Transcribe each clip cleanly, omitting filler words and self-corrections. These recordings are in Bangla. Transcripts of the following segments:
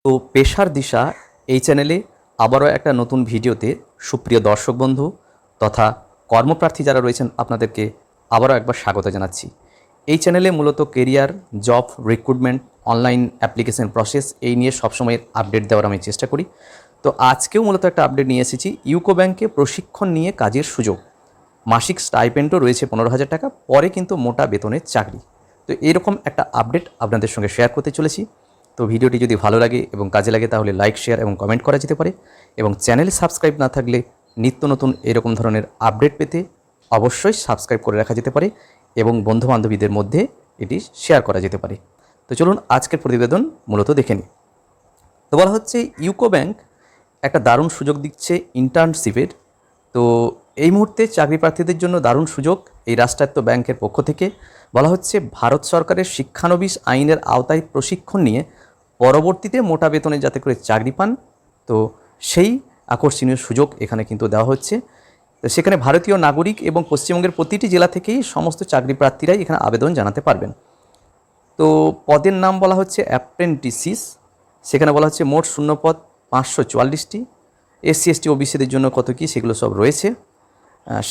তো পেশার দিশা এই চ্যানেলে আবারও একটা নতুন ভিডিওতে সুপ্রিয় দর্শক বন্ধু তথা কর্মপ্রার্থী যারা রয়েছেন আপনাদেরকে আবারও একবার স্বাগত জানাচ্ছি। এই চ্যানেলে মূলত career, job, recruitment, online application process এই নিয়ে সবসময় আপডেট দেওয়ার আমি চেষ্টা করি। তো আজকেও মূলত একটা আপডেট নিয়ে এসেছি। ইউকো ব্যাংকে প্রশিক্ষণ নিয়ে কাজের সুযোগ, মাসিক স্টাইপেন্ডও রয়েছে 15,000 টাকা, পরে কিন্তু মোটা বেতনের চাকরি। তো এরকম একটা আপডেট আপনাদের সঙ্গে শেয়ার করতে চলেছি। তো ভিডিওটি যদি ভালো লাগে এবং কাজে লাগে তাহলে লাইক, শেয়ার এবং কমেন্ট করা যেতে পারে, এবং চ্যানেল সাবস্ক্রাইব না থাকলে নিত্য নতুন এরকম ধরনের আপডেট পেতে অবশ্যই সাবস্ক্রাইব করে রাখা যেতে পারে এবং বন্ধুবান্ধবীদের মধ্যে এটি শেয়ার করা যেতে পারে। তো চলুন আজকের প্রতিবেদন মূলত দেখে নিই। তো বলা হচ্ছে ইউকো ব্যাংক একটা দারুণ সুযোগ দিচ্ছে ইন্টার্নশিপের। তো এই মুহূর্তে চাকরি প্রার্থীদের জন্য দারুণ সুযোগ এই রাষ্ট্রায়ত্ত ব্যাংকের পক্ষ থেকে। বলা হচ্ছে ভারত সরকারের শিক্ষানবিশ আইনের আওতায় প্রশিক্ষণ নিয়ে পরবর্তীতে মোটা বেতনে যাতে করে চাকরি পান, তো সেই আকর্ষণীয় সুযোগ এখানে কিন্তু দেওয়া হচ্ছে। তো সেখানে ভারতীয় নাগরিক এবং পশ্চিমবঙ্গের প্রতিটি জেলা থেকেই সমস্ত চাকরি প্রার্থীরাই এখানে আবেদন জানাতে পারবেন। তো পদের নাম বলা হচ্ছে অ্যাপ্রেন্টিসিস। সেখানে বলা হচ্ছে মোট শূন্যপদ 544টি। এসসি, এসটি, ওবিসিদের জন্য কত কী সেগুলো সব রয়েছে।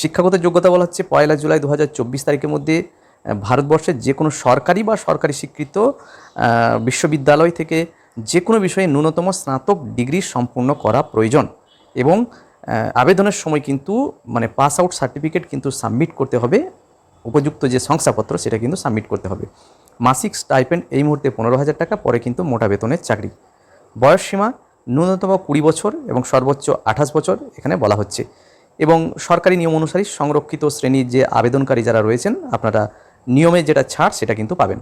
শিক্ষাগত যোগ্যতা বলা হচ্ছে 1 জুলাই 2024 তারিখের মধ্যে ভারতবর্ষের যে কোনো সরকারি বা সরকারি স্বীকৃত বিশ্ববিদ্যালয় থেকে যে কোনো বিষয়ে ন্যূনতম স্নাতক ডিগ্রি সম্পূর্ণ করা প্রয়োজন, এবং আবেদনের সময় কিন্তু পাস আউট সার্টিফিকেট কিন্তু সাবমিট করতে হবে, উপযুক্ত যে শংসাপত্র সেটা কিন্তু সাবমিট করতে হবে। মাসিক স্টাইপেন্ড এই মুহূর্তে 15,000 টাকা, পরে কিন্তু মোটা বেতনের চাকরি। বয়সসীমা ন্যূনতম 20 বছর এবং সর্বোচ্চ 28 বছর এখানে বলা হচ্ছে, এবং সরকারি নিয়ম অনুসারে সংরক্ষিত শ্রেণীর যে আবেদনকারী যারা রয়েছেন আপনারা নিয়মে যেটা ছাড় সেটা কিন্তু পাবেন।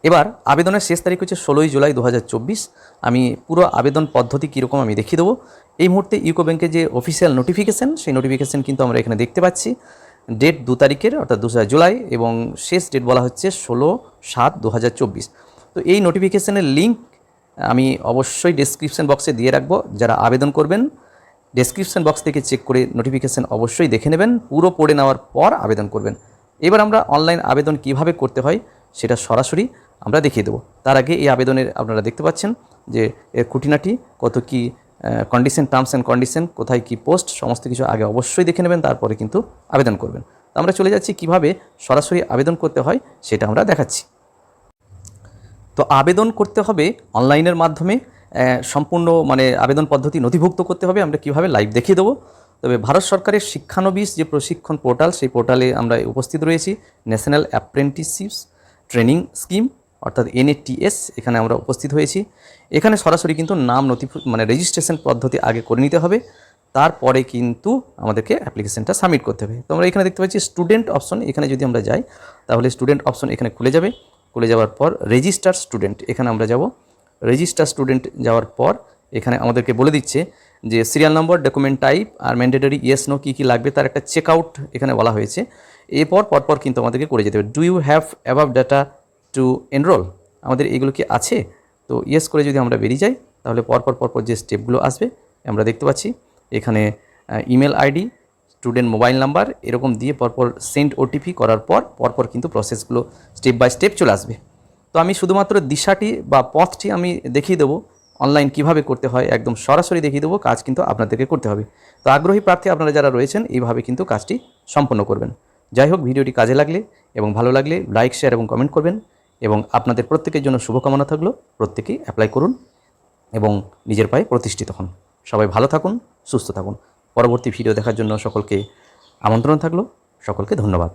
এবার আবেদনের শেষ তারিখ হচ্ছে 16 জুলাই 2024। আমি পুরো আবেদন পদ্ধতি কীরকম আমি দেখিয়ে দেবো। এই মুহূর্তে ইউকো ব্যাংকের যে অফিসিয়াল নোটিফিকেশান, সেই নোটিফিকেশান কিন্তু আমরা এখানে দেখতে পাচ্ছি। ডেট 2 তারিখের, অর্থাৎ 2 জুলাই, এবং শেষ ডেট বলা হচ্ছে 16/7/2024। তো এই নোটিফিকেশানের লিঙ্ক আমি অবশ্যই ডেসক্রিপশন বক্সে দিয়ে রাখবো। যারা আবেদন করবেন ডেসক্রিপশন বক্স থেকে চেক করে নোটিফিকেশান অবশ্যই দেখে নেবেন, পুরো পড়ে নেওয়ার পর আবেদন করবেন। এবার আমরা অনলাইন আবেদন কিভাবে করতে হয় সেটা সরাসরি আমরা দেখিয়ে দেবো। তার আগে এই আবেদনের আপনারা দেখতে পাচ্ছেন যে এর খুঁটিনাটি কত কী কন্ডিশন, টার্মস অ্যান্ড কন্ডিশন, কোথায় কী পোস্ট, সমস্ত কিছু আগে অবশ্যই দেখে নেবেন, তারপরে কিন্তু আবেদন করবেন। তো আমরা চলে যাচ্ছি কিভাবে সরাসরি আবেদন করতে হয় সেটা আমরা দেখাচ্ছি। তো আবেদন করতে হবে অনলাইনের মাধ্যমে, সম্পূর্ণ আবেদন পদ্ধতি নথিভুক্ত করতে হবে। আমরা কীভাবে লাইভ দেখিয়ে দেবো। তবে ভারত সরকারের শিক্ষানবিশ যে প্রশিক্ষণ পোর্টাল, সেই পোর্টালে আমরা উপস্থিত রয়েছি। ন্যাশনাল অ্যাপ্রেন্টিসশিপ ট্রেনিং স্কিম অর্থাৎ NATS, এখানে আমরা উপস্থিত হয়েছি। এখানে সরাসরি কিন্তু নাম রেজিস্ট্রেশন পদ্ধতি আগে করে নিতে হবে, তারপরে কিন্তু আমাদেরকে অ্যাপ্লিকেশনটা সাবমিট করতে হবে। তো আমরা এখানে দেখতে পাচ্ছি স্টুডেন্ট অপশন, এখানে যদি আমরা যাই তাহলে স্টুডেন্ট অপশন এখানে খুলে যাবে। খুলে যাওয়ার পর রেজিস্টার স্টুডেন্ট, এখানে আমরা যাব। রেজিস্টার স্টুডেন্ট যাওয়ার পর এখানে আমাদেরকে বলে দিচ্ছে যে সিরিয়াল নম্বর, ডকুমেন্ট টাইপ আর ম্যান্ডেটরি ইয়েস নো কী কী লাগবে তার একটা চেকআউট এখানে বলা হয়েছে। এরপর পরপর কিন্তু আমাদেরকে করে যেতে হবে। Do you have above data to enrol, আমাদের এগুলো কি আছে? তো ইয়েস করে যদি আমরা বেরিয়ে যাই তাহলে পরপর যে স্টেপগুলো আসবে আমরা দেখতে পাচ্ছি। এখানে email ID, student mobile number এরকম দিয়ে পরপর সেন্ড OTP করার পরপর কিন্তু প্রসেসগুলো স্টেপ বাই স্টেপ চলে আসবে। তো আমি শুধুমাত্র দিশাটি বা পথটি আমি দেখিয়ে দেবো, অনলাইন কিভাবে করতে হয় একদম সরাসরি দেখিয়ে দেবো। কাজ কিন্তু আপনাদেরকে করতে হবে। তো আগ্রহী প্রার্থী আপনারা যারা রয়েছেন এইভাবে কিন্তু কাজটি সম্পন্ন করবেন। যাই হোক, ভিডিওটি কাজে লাগলে এবং ভালো লাগলে লাইক, শেয়ার এবং কমেন্ট করবেন, এবং আপনাদের প্রত্যেকের জন্য শুভকামনা থাকলো। প্রত্যেকেই অ্যাপ্লাই করুন এবং নিজের পায়ে প্রতিষ্ঠিত হন। সবাই ভালো থাকুন, সুস্থ থাকুন। পরবর্তী ভিডিও দেখার জন্য সকলকে আমন্ত্রণ থাকলো। সকলকে ধন্যবাদ।